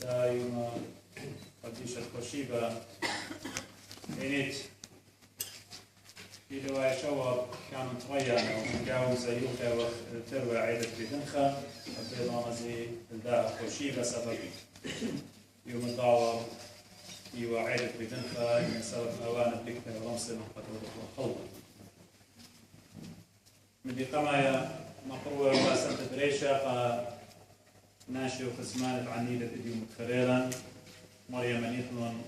دايما قديش الخشيبة إنت في دواء شواب كانت غيانا ومجاوز أيوكا وتروى عيدة بدنخة أبدا زي ذا خشيبة سبب يوم الدعوة يوا عيدة بدنخة من سبب أوان بلكة ورمسة قد وخلط من دي قمايا مقروة واسنت بريشة ناشي وخزمان العنيدة اليوم متخريرا مريم نيثنون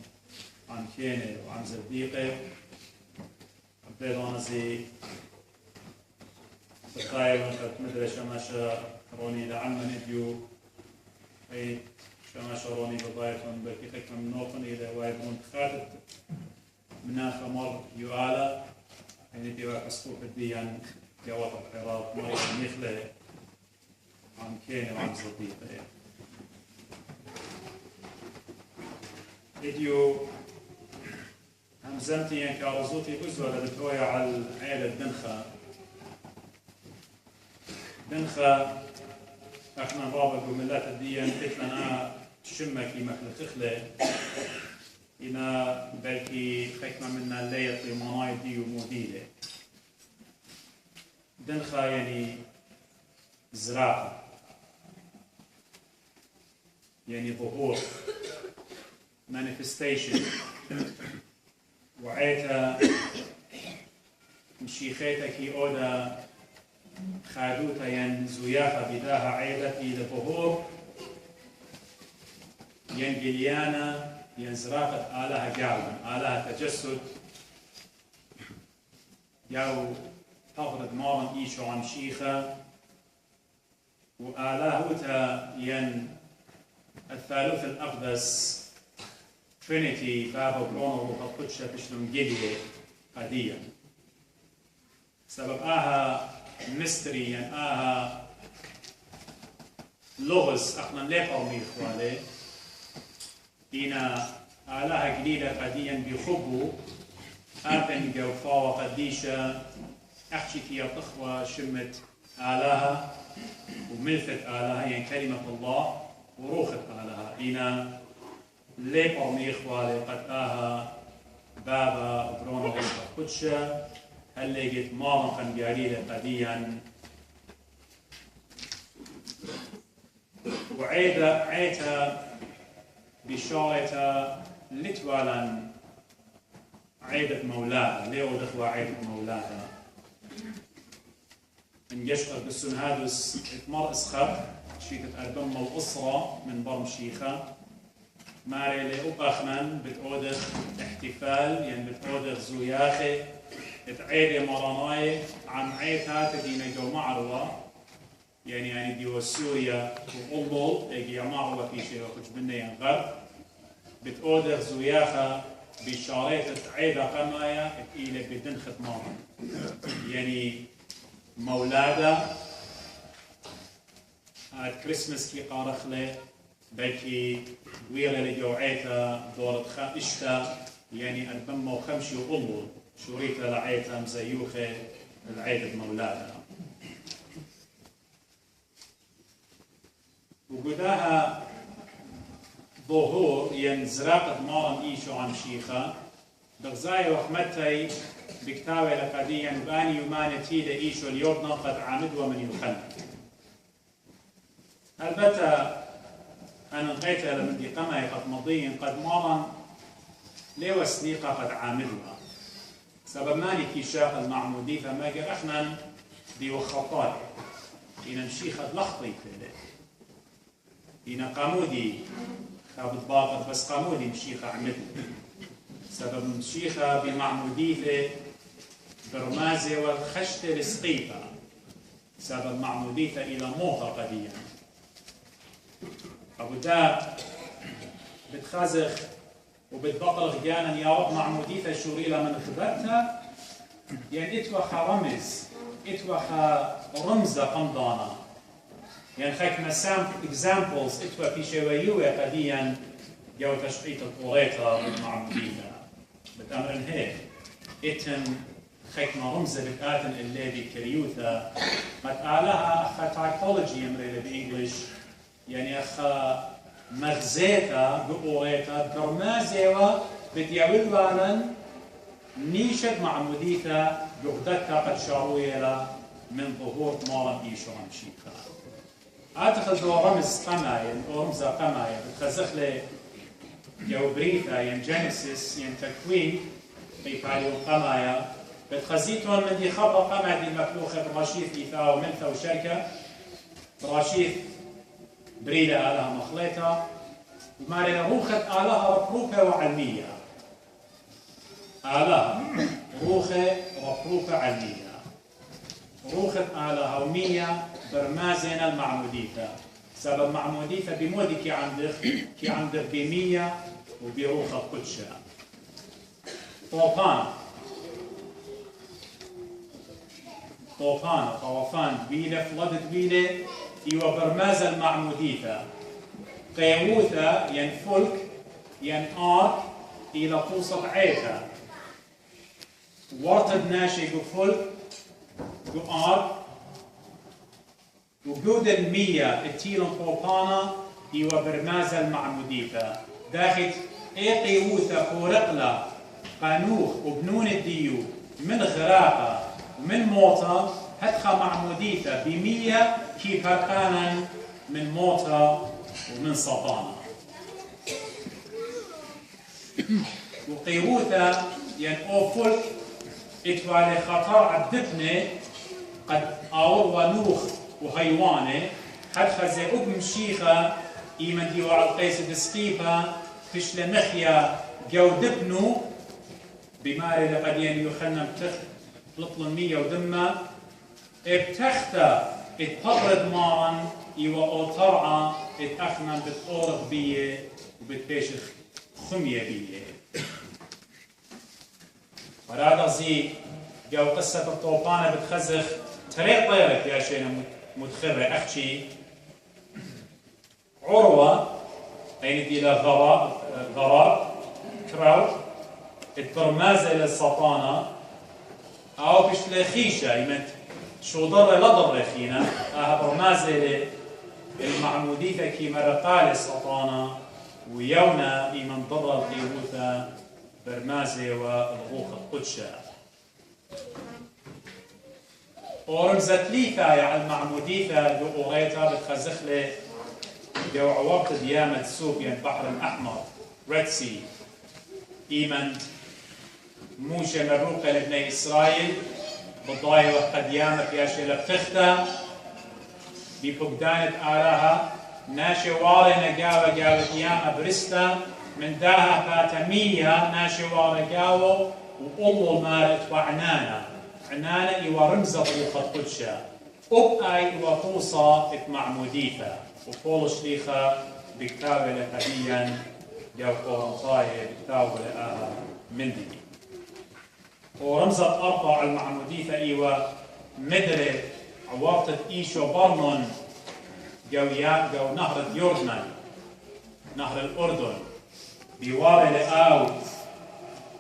عن كيني وعن زبديقي بيضانزي بقايا وانت مدري شماشا روني لعلم نديو اي شماشا روني بضايتون بكيتك من نوطن إذا وايبون خاتت مناخ مر يوالا يعني ديوا أسقوط الديان جواب الحراط مريم نيخلي عن كيني وعن زبديقي فيديو همزمتي يعني كارزوتي بزوة بتويا على عيلة دنخة احنا بابا قملات الدين قلتنا شمة كيما خلخلة إنا بلكي حكمة منا الليل في مناي دي وموديلة دنخة يعني زراعة يعني ظهور manifestation وعيتا مشيخيتا كي أودا خادوتا ين زيافة بداها عيدتي لظهور ين جليانا ين زرافة آلها قالبا آلها تجسد ياو تغرد مارن إيشو عن شيخة وآلهوتا ين الثالوث الأقدس ترينيتي بابا برونو وقدشة تشلم جيلي قديا سبب ميستري يعني لغز احنا نلاقوا ميخوالي إنا آلهة جديدة قديا بيخبوا آبن جوفا وقديشة أحكي فيها تخوى شمت آلهة وملثت آلهة يعني كلمة الله وروخت آلهة إنا ليبر ميخوالي قد بابا برونو قدشة هل لقيت مارن قنقاليلة قديا وعيتا بشارتا لتوالا عيدة مولاها ليو دخوا عيدة مولاها ان يشقر بالسن هادس اتمر اسخر شيكت ألبم الأسرة من برم شيخة ماري لأبخنن بتأودخ احتفال يعني بتأودخ زوياخي تعيد مراناي عن عيتها تدينا جو معروة يعني ديو سوريا وقلبل يجي معروة في شيء وخش مني ينغر بتأودخ زوياخة بشارات عيدة قنايا إلى بدن ختمان يعني مولادة كريسمس كي قارخلة بلكي ويلا لجو عيتا دورة إشتا يعني البم وخمشي وقلبل شوريتا لعيتا مزيوخة العيدة مولادة وقداها ظهور ينزراقة مارن إيشو عن شيخة بغزايا وحمتي بكتاوي لقديا باني يمانتي لإيشو اليوبنا قد عامد ومن يخلق البتا أنا لقيتها لمن دي قمعي قد مضيين قد مارن ليو سنيقة قد عامدها سبب مالكي شاق المعمودي فما احنا دي وخطاي إن مشيخة لخطي كده إن قامودي خابط باقط بس قامودي مشيخة عمد سبب مشيخة بمعمودية برمازة والخشتة لسقيفة سبب معمودية إلى موطة قديا أبو داب بتخازخ وبتبطل غيانا يا رب معمودية شوريلة من خبرتها يعني اتوخى رمز اتوخى رمزة قمضانة يعني خاك مسام examples اتوى في شويوة قديا جو تشقيط القريطة بالمعمودية بتأمر هيك اتن خاك رمزة بتآتن اللي كريوثا قد آلها أخا typology يمري بالإنجليش يعني أخا مغزيتا بقوريتا برمازيوا بتياول بالن نيشت معموديتا بغدتا قد شارويلا من ظهور مالا إيشو أمشيكا أعتقد دو رمز قمايا أو رمز قمايا بتخزخ لي جوبريتا ين جينيسيس ين تكوين بيفعلوا قمايا بتخزيتون من دي خبر قمع دي مكلوخة براشيث إيثا ومنثا وشركة براشيث بريدة آلها مخليطة ومارينا روخة آلها ربروكة وعلمية آلها روخة ربروكة علمية روخة آلها ومية برمازنا المعموديثة سبب معموديثة بمودي كي عندك بمية وبروخة قدشة طوفان دويلة فلد دويلة إيوه برمازة المعموديثة قيوثة ين فلك ين آرك إلى توسط عيتا ورتد ناشي فلك آرك وجود المية التيلون طوفانا إيوه برمازة المعموديثة داخل إي قيوثة فورقلة قانوخ وبنون الديو من غراقة ومن موطة هتخى معموديثة بمية كي فرقانا من موطة ومن سطانة وقيوثة ين أوفلك اتوالي خطر عدتني قد أور ونوخ وهيواني هتخى زي أبن شيخة إيمن ديو على القيس دسقيفة تشل مخيا جودبنو بماري لقد ين يخنم تطلن مية ودمة ابتختا اتطرد مارن إيوا أوترعا اتأخنم بتقورق بيه وبتبيشخ خمية بيه ورادا زي جو قصة الطوفانة بتخزخ طريق طيرك يا شينا متخرة أختي عروة أين دي غراب كراو الترمازة إلى السطانة أو بشتلي خيشة يمت شو ضر لا ضر خينا برمازة المعمودية كي مرقال السطانة ويونا إيمن ضر القيوثة برمازة والغوخ القدشة ورمزت لي على المعمودية بأوغيتها بتخزخ لي جو عوابت ديامة سوق يعني البحر الأحمر ريد سي إيمن موشة مروقة لبني إسرائيل بالضاية وقد يامة في أشياء لبتختا بفقدانة آراها ناشي واري نقاوة قاوة يامة برستا من داها فاتمية ناشي واري قاوة وقلو مارت وعنانا عنانا إيوا رمزة روخة قدشة أي إيوا توصى اتمعموديثة وقول شليخة بكتابة لقديا جو قرنطاية بكتابة لآها مندي ورمزة أربع المعموديثة إيوا مدرة عواطف إيشو برنون جو نهر اليوردن نهر الأردن بواري لآو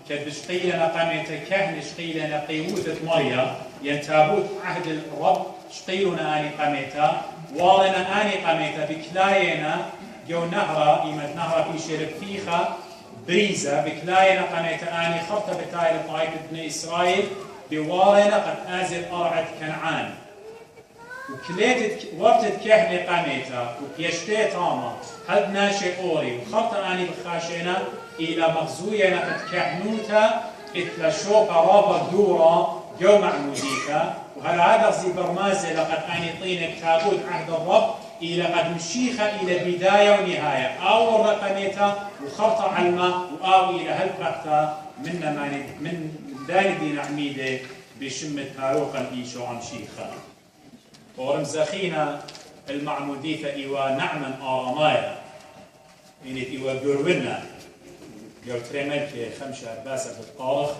كدشقيلنا قامت كهن شقيلنا قيوثة مريا ينتابوت عهد الرب شقيلنا آني قامتا وارنا آني قامتا بكلاينا جو نهر إيمت نهر في شرب فيخة بريزة بكلاينا قامتا آني خطة بتايل طائفة بن إسرائيل بوارنا قد آزل أرعد كنعان وكليتت وقتت كهنة قامتا وكيشتي طاما هل ناشي أوري وخطة آني بخاشينا إلى مغزوية قد كهنوتا إتلا شوكا رابا دورا جو معموديكا وهل هذا زي برمازة لقد آني طينك تابوت عهد الرب إلى قد مشيخة إلى بداية ونهاية أو رقميتا وخرطة علمة وآو إلى هالبقتا من داني دين عميدة بشمة هاروقا إيشو عم شيخة ورمزخينا المعمودية إيوا نعما آرامايا إنت إيوا قرونا جو تريمل في خمسة أرباسة بالطارخ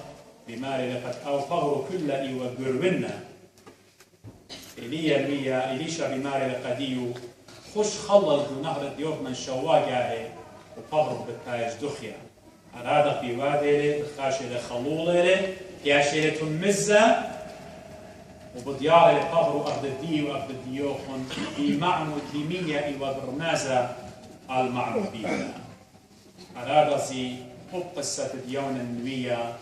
بماري لقد أوفغروا كل إيوا قرونا إليشا بماري لقديو خش خلل دو نهر الديوب من شواقعه وفغروا بالتايج دخيا هذا في وادي بخاشي لخلولة ياشي تمزة وبديار القبر وأرض الدي وأرض الديوخن بمعمود لمية إيوا برمازة المعبودية أرادسي قصة ديون النوية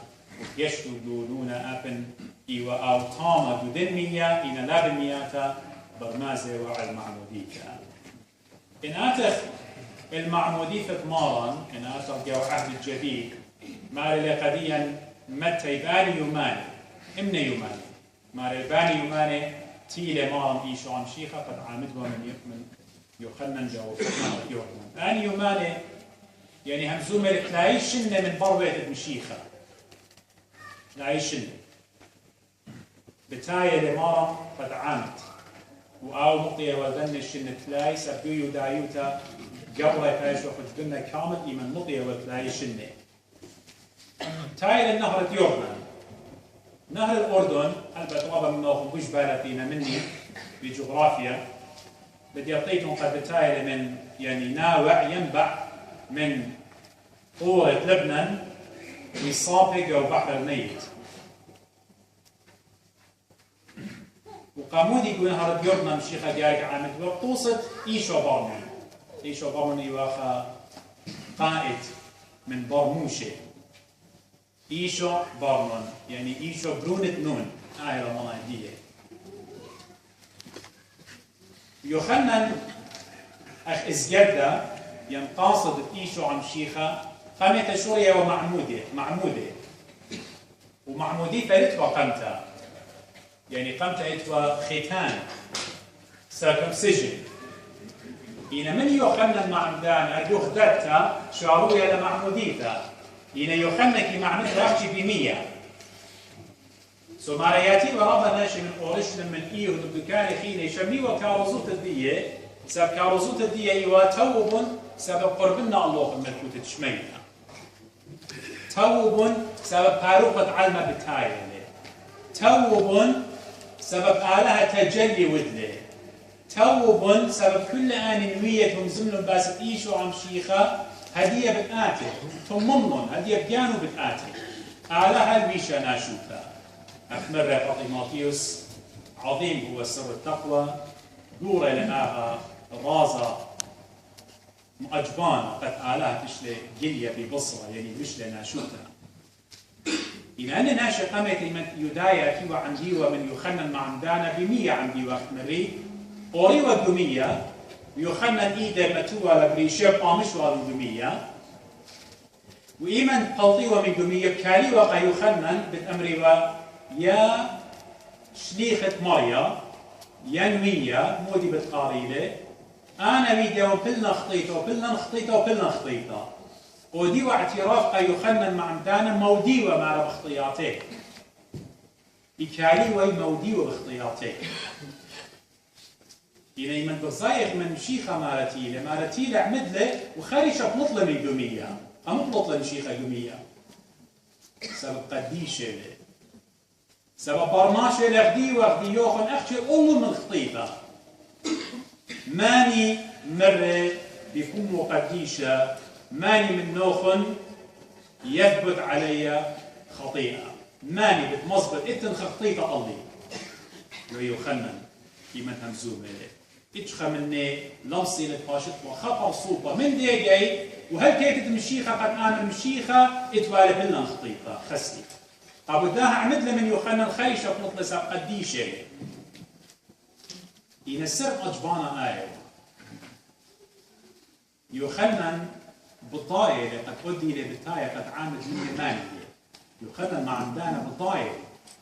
يشتغلون أبن إيوا أو تاما دودن مية إن لاب مياتا برمازة والمعمودية إن أتخ المعمودية مارا إن أتخ جو عهد الجديد ماري لقديا متى يباني يماني إمن يماني ماري يباني يماني تيلي مارا إيشو عن شيخة قد عامدوا من يخنن جو يوحنا أني يماني يعني همزوم تلاقي شنة من بروة المشيخة تلاقي شنة بتاية لمارا قد عامت وآو مقية وذن الشنة تلاقي سبيو دايوتا قبل يفايش وقد قلنا كامل إيمان مقية وتلاقي شنة تاية للنهر يوردان نهر الأردن البته طبعا منهم وش بالتينا مني بجغرافيا بدي أعطيكم قد بتاية من يعني ناوع ينبع من طورة لبنان ويصابق أو بحر الميت وقامودي يقول هرد يوردنا مشيخة ديارك عامد وقوصت إيشو برموني واخا قائد من برموشة إيشو برمون يعني إيشو برونة نون رمضان ديه يوحنا أخ إزجدة ينقاصد إيشو عم شيخة قامت شوريا ومعمودة ومعمودي فلتوا قمتها يعني قمتها إتوا ختان circumcision إن من يوحنا المعمدان أدوخ دتا شعرويا لمعموديتا إن يوحنا كي معمد راحتي بمية سمارياتي ورابا ناشي من أورشلم من إيه ودبكاري خيني شمي وكاروزوت الدية سبب كاروزوت الدية إيوا توب سبب قربنا الله في ملكوت تشمينا توب سبب باروقة علمة بتاية توب سبب آلها تجلي ودله توب سبب كل آن نويتهم زمن باسط إيشو عم شيخة هدية بتآتي ثممن هدية بيانو بتآتي آلها الويشة ناشوفها أخمر فاطماتيوس عظيم هو سر التقوى دورة لناها رازة مؤجبان قد آلها تشلي جلية ببصرة يعني تشلي ناشوتها إذا أن ناشي قامت من يدايا كيوا عن ديوة من يخنن معمدانا بمية عن ديوة مري أوريوة دمية يخنن إيدا متوى لبريشيب قامشوى دمية وإيمن قلطيوة من دمية كاليوة يخنن بالأمر يا شليخة مايا يا نوية مودي بتقاريلة أنا ويديا وبلنا خطيطة ودي واعتراف يخنن مع مدانا موديوة مع بخطياته إكاليوة موديوة بخطياته إلى من بصايخ من شيخة مارتيلة عمد له وخارجة بنطلة من دمية بنطلة من شيخة دمية سبب قديشة له سبب برماشة لغدي وغدي يوخن أخشي أمه من خطيطة ماني مرة بيكون مقديشة ماني من نوخن يثبت علي خطيئة ماني بتمزبط إتن خطيطة الله لو يخنن كيما همزوم إليه إتشخى مني لمصي للباشط وخطر صوبة من دي جاي وهل كيتت مشيخة قد آمن مشيخة إتوالي بلنا خطيطة خسي أبو داها عمد لمن يخنن خيشة بنطلسة قديشة إن السر أجبانا آية يخنن بطاية قد أدي لبطاية قد عامد من مانية يخنن مع عمدانا بطاية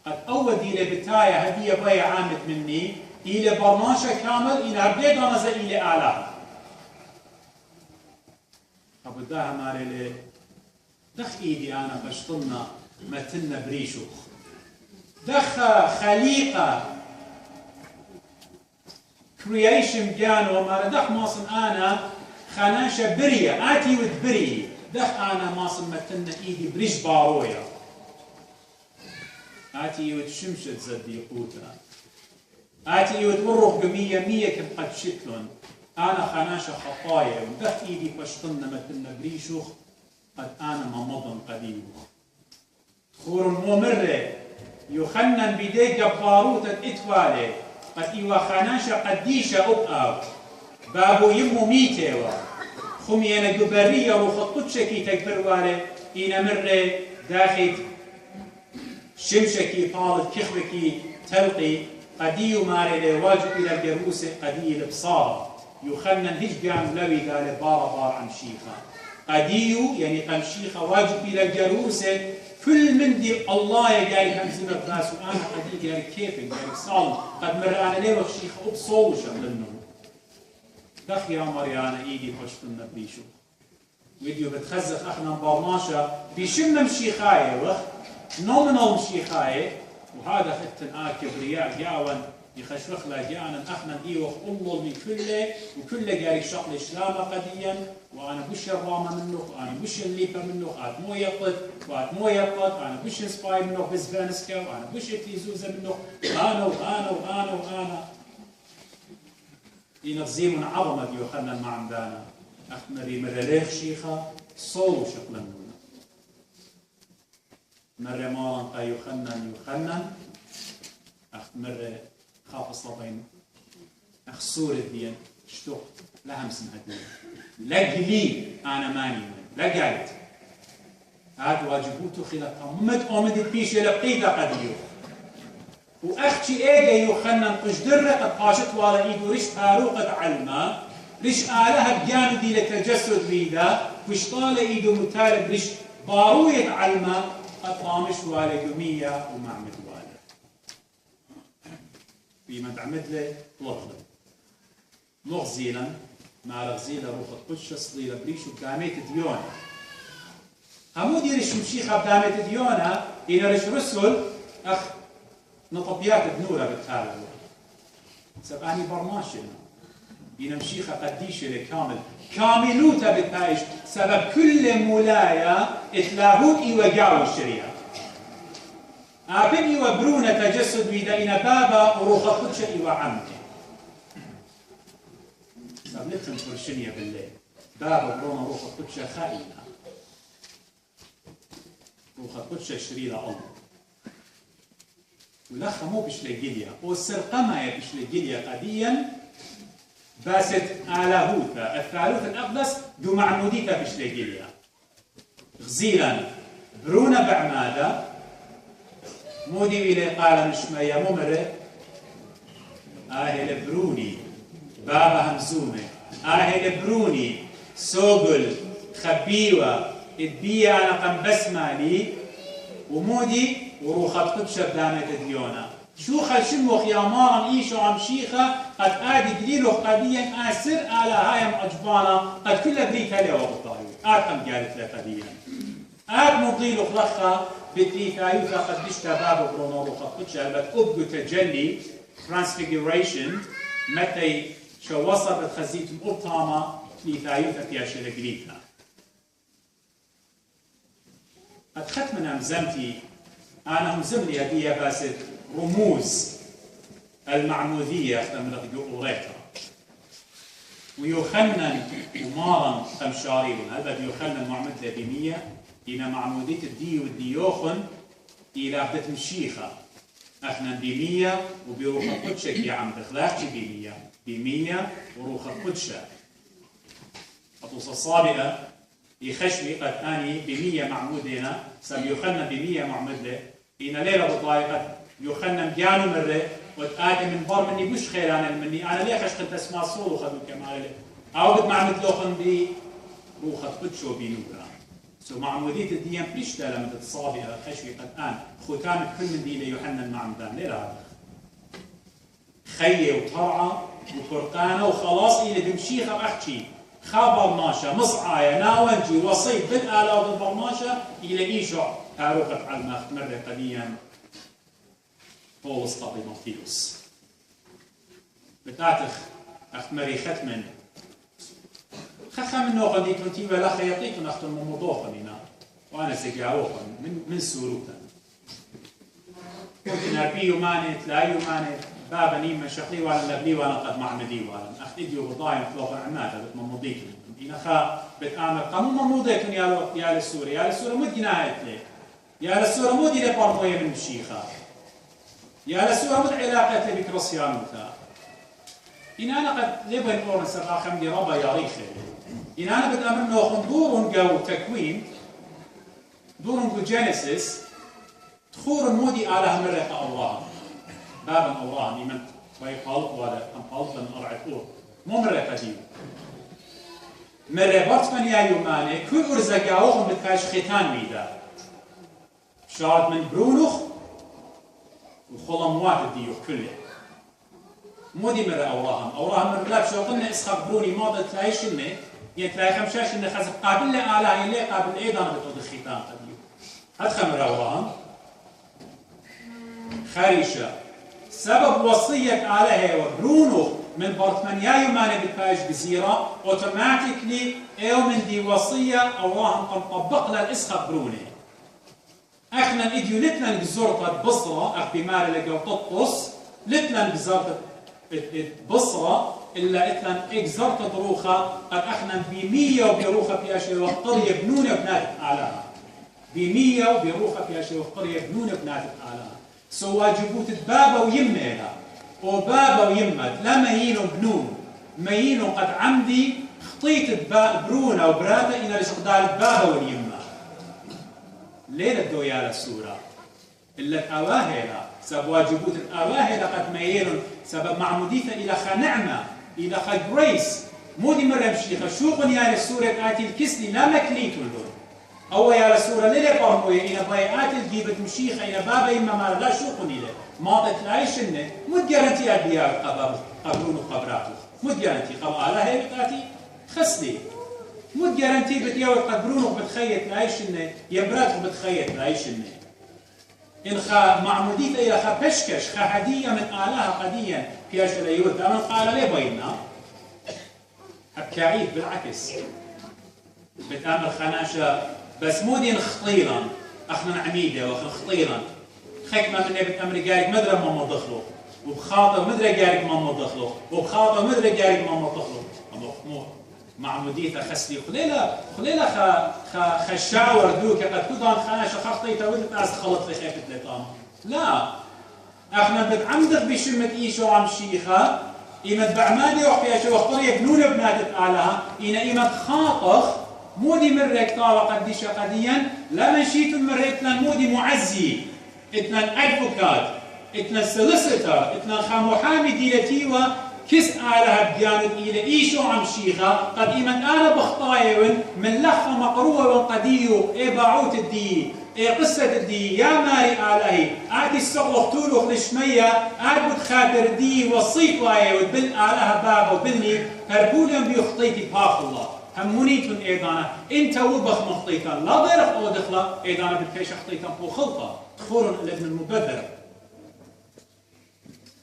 قد أودي لبطاية هدية باية عامد مني إلى برماشة كامل إلى عبدي دانزة إلى آلها أبو داها ماري لي دخ إيدي أنا بشطلنا متلنا بريشوخ دخ خليقة creation جانو مارا دخ ماصن أنا خناشة برية آتي ود بري دخ أنا ماصن متلنا إيدي بريش بارويا آتي ود شمشة زدي قوتا آتي ود وروح بمية مية كم قد شكلون أنا خناشة خطايا ودخ إيدي بشطلنا متلنا بريشوخ قد أنا ممضن قديوخ خور ممرة يخنن بدي جباروتا إتوالي قد إيوا خناشة قديشة أبقى بابو يمو ميتيوا خمينا جبرية وخطوتشكي تكبر واره إنا مرة داخل شمشكي طالب كخبكي تلقي قديو ماري واجب إلى الجروس قدي البصارة يخنن هج قام لوي قال بار عن شيخة قديو يعني قام شيخة واجب إلى الجروس كل من دي الله يقال همزنا الناس وأنا قدي قال كيف قال صال قد مر أنا ليه وشيخة أبصول شغلنا دخ يا مريانا إيدي خشتنا بريشو فيديو بتخزخ أخنا برماشة بشمم شيخاية وخ نومنال شيخاية وهذا ختن كبرياء جاون يخشوخ لا جانا احنا ايوخ امول من كله وكله قال شغله شلامه قديا وانا بش الرامه منه وانا بش الليبه منه ات مو يقط وات مو يقط انا بش سباي منه بزبانسكا وانا بش تيزوزه منه انا ينظيم عظمه يوحنا مع عندنا احمري مرليخ شيخه صو شقلا مرة مالا يخنن مرة خاف الصبين أخسور الدين شتوق لا همسن هدين لقلي أنا ماني لا قالت هاد واجبوتو خلاف أمد بيش لقيدة قديو وأختي إيجا يخنن قشدرة قد قاشت ولا إيدو ريش تاروقة علما ريش آلها بجانو دي لتجسد بيدا وش طال إيدو متالب ريش باروية علما أطرامش والي يومية ومعمد والي بما تعمد له لطلب مغزيلا مع رغزيلا روح القدس صليلا بريشو بداميت ديونا همو ديرش مشيخة بداميت ديونا إلى رش رسل أخ نطبيات بنورة بالتالي سبقاني برماشنا إلى مشيخة قديشة لكامل كاملوتا بالتايش سبب كل مولايا إتلاهوت إيوة الشريعة أبن إيوة برونة تجسد ويداينا بابا وروخ القدشة إيوة عمتي سبنتهم فرشنية بالليل بابا برونة روخ القدشة خائنة روخ القدشة شريرة الله ولخ مو بشلقيليا والسرقمة بشلقيليا قديا باست آلاهوتا الثالوث الأقدس دو معموديتا بشلقيليا غزيلا برونة بعمادة مودي إلي قال نشمية ممرة آهل بروني بابا همزومة آهل بروني سوغل خبيوة ادبية أنا قم بسمالي ومودي وروخت قدشة بدامة ديونا شو خشموخ يا مارم إيشو عم شيخة قد آدي دليلو قديا آسر على هايم أجبانا قد كل بريتها لي وقطايو آدم قالت لي قديا آد مضيلو خلقها بتريثايوثا قد بشتا بابو برونورو قد قدشة البت أبقو تجلي transfiguration متى شو وصل بتخزيتم أبطامة تريثايوثا فيها شلقليتها قد ختمنا مزمتي أنا مزملي هدية باسد رموز المعمودية من أوريتا ويخنن ومارا خمشاري هذا يخنن معمد لبيمية إلى معمودية الدي والديوخن إلى بدت مشيخة احنا بيمية وبروح القدشة يا عم بخلاقش بيمية وروح القدشة أطوس الصابئة يخشمي قد أني بمية معمودنا سم يخنن بمية معمد إن ليلة بطايقة يخنن جانو مرة وتآتي من بار مني بوش خيران مني أنا ليه خش قد اسمع صول وخذوا كمال أو قد معمد لوخن بي روخ قدشو بينورا سو معمودية الديان بريشتا لما تتصابها خشوي قد آن ختام كل من دي ليحنن معمدان ليلة خيه وطرعة وفرقانة وخلاص إلى دمشيخة وأحكي خابر ماشا مصعايا ناونجي وصيد بالآلاف البرماشا إلى إيشع تاروخة على مرة قديا بولس طبيموثيوس بتاتخ أخمري ختمن خخا من نوغا دي كنتي ولا خيطيك نختم مضوخا هنا وأنا سجاوخا من سوروتا كنت نربي مانت لا يمانت بابا نيم شقلي ولا نبلي ولا قد معمدي ولا أخديو بضايم فوق العمادة بتمضيك إن خا بتعمل قانون مموضيك يا للسوري يا للسوري مود جنايت لي يا للسوري مود إلى بارموية من الشيخة يا للسوري مود علاقة لي بكريستيانوتا إن أنا قد لبن أورن سبعة خمدي ربا يا ريخي إن أنا بدأ منه دورن جو تكوين دورن جو جينيسيس تخور مودي آله مرة الله بابا الله نيمن ويقال ولا أم قلب من أرعتور مو مرة قديم مرة برتمن يا يوماني كل أرزقاوهم بتكاش ختان ميدا شاد من برونخ وخلموات الديو كله مودي مرة أوراهم من بلاب شو قلنا إسخاق بروني ماذا تلاقيش إنه يتلاقي خمشاش إنه خزف قابل لآله اللي قابل أيضا بتود الختان قديو هاد خمر أوراهم خارشة سبب وصية آله وبرونو من برتمانيا يماني بتاج جزيرة اوتوماتيكلي ايو من دي وصية الله طبق للإسخة بروني احنا ايديو لتلن بزورة بصرة اخ بماري لقو تطقص لتلن بزورة بصرة إلا اتلن اكزرت دروخة قد احنا بمية وبيروخة في اشي وقرية بنونة بنات اعلاها بمية وبيروخة في اشي وقرية بنونة بنات اعلاها سو واجبوت بابا ويمة لا وبابا ويمة لا مهينو بنون مهينو قد عمدي خطيت برونة وبراتا إلى لشقدال بابا واليمة ليلة دويا السورة إلا أواهلا سبب واجبوت الأواهلا قد مهينو سبب معموديثة إلى خنعمة إلى خجريس مودي مرة مشيخة شوقن يا السورة آتي الكسلي لا مكليتو لون أو يا رسول الله ليه قرموية إن ضيعات الجيبة مشيخة إن بابا إما ما لا شوقني له ما تلاقيش إنه مد جارنتي أبيات قبرون وقبراته مد جارنتي قبعة هي بتأتي خسلي مد جارنتي بتياو قبرون وبتخيط لايش إنه يبرات وبتخيط لايش إنه إن خا معمودية إلى خا بشكش خا هدية من آلها قديا في أشهر يود أنا قال ليه بينا أبكعيد بالعكس بتأمر خناشة بس مو دين خطيرا اخنا عميده واخنا خطيرا خكمه من ابن امريكا مدري ما مدخلو وبخاطر مدري قالك ما مدخلو وبخاطر مدري قالك ما مدخلو مو معموديته خسلي خليلا خشاور دوك قد كدان خانشه خطيته ولد ناس خلط في خيفه لطام لا احنا بتعمدك بشمت ايشو عم شيخه ايمت بعمادي وحياش وخطريه بنون بنات علىها ايمت خاطخ مودي مرك طاوة قديشة قديا لما شيتو مرك لان مودي معزي اتنان ادفوكات اتنان سوليسيتر اتنان خامحامي ديلتيوة كس آلها بيانت إلى إيشو عم شيخة قد إيمن أنا بخطايون من لخة مقروة وقديو إيه باعوت الدي إيه قصة الدي يا ماري آلهي آتي السقلق تولوخ لشمية آت بتخاطر دي وصيت وايه وبل آلها بابا وبلني هربولهم بيخطيتي باخ الله همونيتون ايضانا انت وبخ مخطيتان لا ضيرخ او دخله ايضانا بالكيش خطيتان بو خلطه تخورن الابن المبذر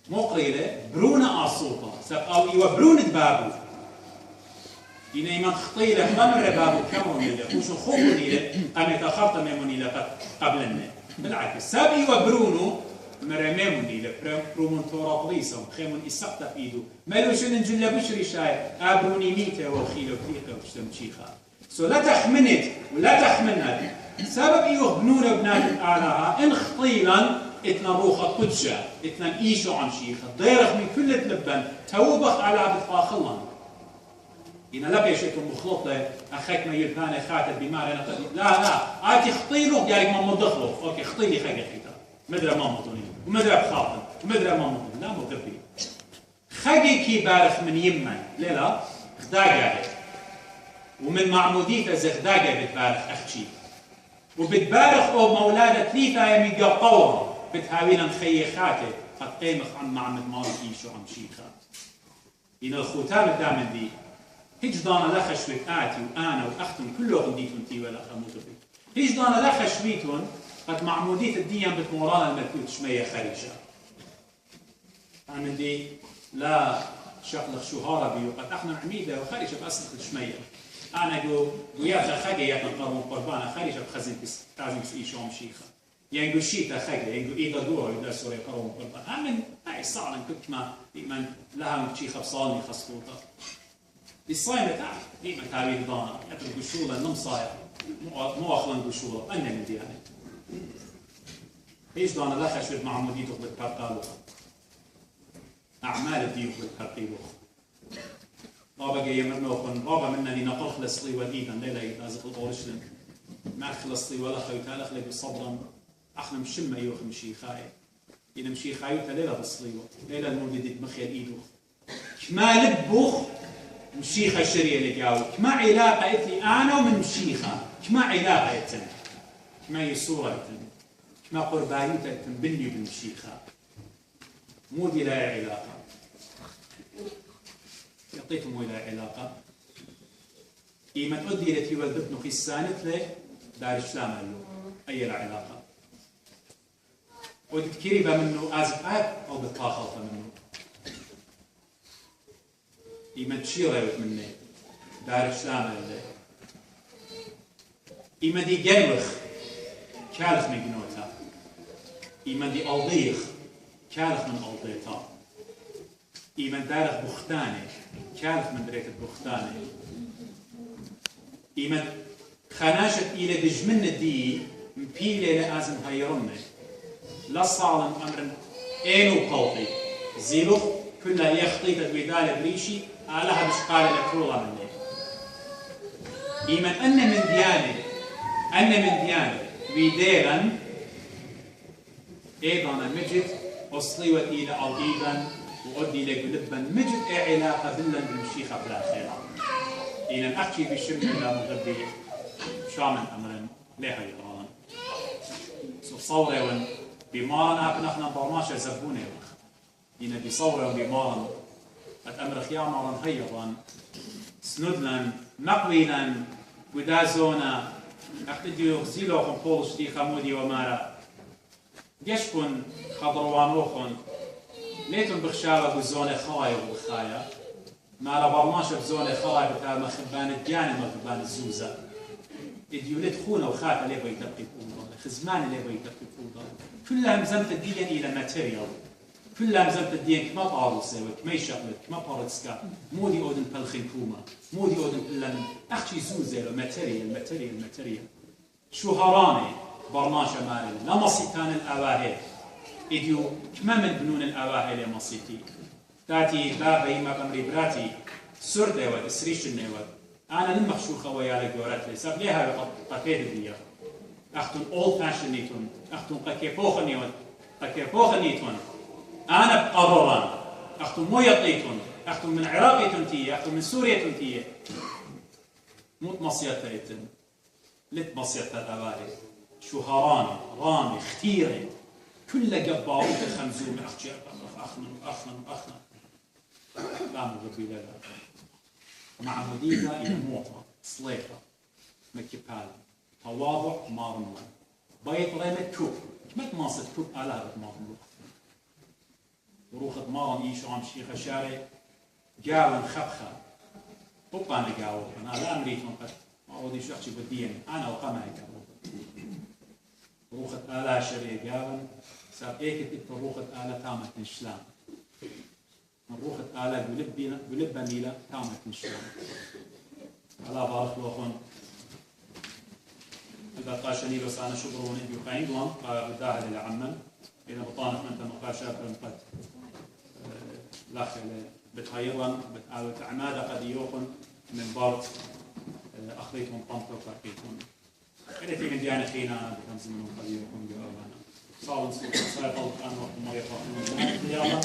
مو قريله برونا اصوطه سب او ايوا برون بابو إن إيمان خطيله ما مر بابو كمون له وشو خوفني له أنا تأخرت ميموني له قبلنا بالعكس سب ايوا برونو مر ميموني له برومون تورا بليسهم خيمون إسقط في إيده مالوش ننجل بشري شاي أبروني ميته وخيله وكيقه وشتم شيخه سو لا تخمنت ولا تخمنت سبب ايوه بنونه بنات اعلاها ان خطيلا اتنا روخه قدشه اتنا ايشو عن شيخه ضيرخ من كل تلبن توبخ على عبد فاخلا إن لبي شيء مخلط له أخيك ما يلبانه خاتب بمار أنا لا آتي خطيله قالك ما مدخله أوكي خطيلي خيك خيتا مدري ما مطوني ومدري بخاطن ومدري ما مطوني لا مدري خيكي كي بارخ من يمن لا خداقه ومن معموديته زخداقه بتبارخ أختي وبتبارخ أو مولادة ثلاثة يمي قوة بتهاوينا خيخاته قد قيمخ عن معمد مالك إيشو عم شيخة إن الختام الدامن دي هيج دانا لخشوت آتي وأنا وأختم كلهم ديتون تي ولا أموتوا بي هيج دانا لخشويتون قد معمودية الدين بتمورانا الملكوت شمية خريشة أنا دي لا شغل شهارة بي وقد أخنا عميدة وخريشة بأصل شمية أنا جو يا خاجة يا تنقرون قربانا خريشة بخزن بس تعزم في إيشهم شيخة يعني جو شيء خاجة يعني جو إيدا دور يدا سوري قرون قربان أمن هاي صعلا كنت ما من لها شيخة بصالني خسطوطة الصايمة تعرف ديما تعريف ضانا يترك قشولة نم صاير مو أخلن قشولة أنا من ديانة إيش ضانا لا خشوت مع مديتك بالكرقالوخ أعمال الديوك بالكرقيلوخ بابا جاي مرنوخن بابا منا دي نقل خلصلي وديدا ليلة لازق القورشلن ما خلصلي ولا خيوتا لخلي بصبرا اخنا مشم ايوخ مشي خاي إذا مشي خايوتا ليلة بصليوة ليلة المولد مخيل إيدوخ كما لبوخ مشيخة شرية لقاو كما علاقة إتلي أنا ومن مشيخة كما علاقة إتن كما يسورة إتن كما قربانيتا إتن بني بالمشيخة مودي لا علاقة يعطيكم ولا علاقة إيما تؤدي لتي ولدبنو في السانت لي دار الإسلام اليوم أي لا علاقة وتذكري منه آزف أو بطاخلة منه إيما تشيرة مني دار الإسلام اللي إيما دي قلوخ كالخ من جنوتا إيما دي ألضيخ كالخ من ألضيتا إيما دارخ بختاني كالخ من دريت بختاني إيما خناشت إلى دجمن دي مبيلة لازم هيرمي لا صالم أمر إينو قوطي زيلوخ كلها يخطي تدويدال بريشي آلها بشقال لكرولا مني إيمن أن من ديانة ويديرا أيضا مجد أصليوة إلى أيضا وأدي لقلبا مجد علاقة بلا بالمشيخة بلا خيرا إينا أحكي بشم إلى مغبي شامن أمرا لها يقران صورة بمارا نحن برماشة زبونة إينا بصورة بمارا أتأمر خيامرا هيضا سندلا مقويلا ودازونا أقتديو زيلو خمقولش دي خمودي ومارا جشكن خضروانوخن ليتن بخشارة بزونة خوايا وبخايا مارا برماشة بزونة خوايا بتاع مخبان الجاني مخبان الزوزة إديو لتخونا وخاتا ليه بيتبقي فوضا خزمان ليه بيتبقي فوضا كلها مزمت الدين إلى ماتيريال كلها مزمت الدين كما طارو سوى كما يشغلت كما بارتسكا مودي أودن بلخين كوما مودي أودن بلن أخشي زوزة ماتيريال شو هراني برماشة مالي لا مصيتان الأواهي إديو كما من بنون الأواهي لمصيتي تاتي بابا يما بمري براتي سردة ود سريش النواد أنا نمخشوخة ويا لجورات لي سب ليها قتيد ديا أختون old fashioned نيتون أختون قكيفوخ نيون قكيفوخ نيتون أنا بقرران أختون مو يطيتون أختون من عراق تنتيه أختون من سوريا تنتيه موت مصيرة يتم لت مصيرة الأواري شو هراني رامي اختيري كل جباروت خمزوم أختي أخنا لا مغبي لا مع مدينة إلى موطة صليفة مكيبال تواضع مارملا بيت ريمة كوب كما تماصد كوب آلها بتمارملا وروخت مارن إيشو عم شيخة شاري جاوان خبخة بقانا جاوان أنا لا أمريكم قد ما أودي شو أحكي بدين أنا وقامها جاوان روخت آلها شاري جاوان ساب إيكت روخت آلها تامة نشلام من روخت آلها بلبا ميلا تامة نشلام على بارك لوخون إذا قاشني بس أنا شبروني بيقاين دوان بداها للعمل إذا بطانة من تنقاشات قد لاخل بتهيرا بتعاود عمادة قد يوقن من بارت أخذيتهم طنطا وفاقيتهم إذا في من ديانة خينا بتنزل منهم قد يوقن بأوانا صار نسوق صار طلق أنا وقت ما يفرق من الديانة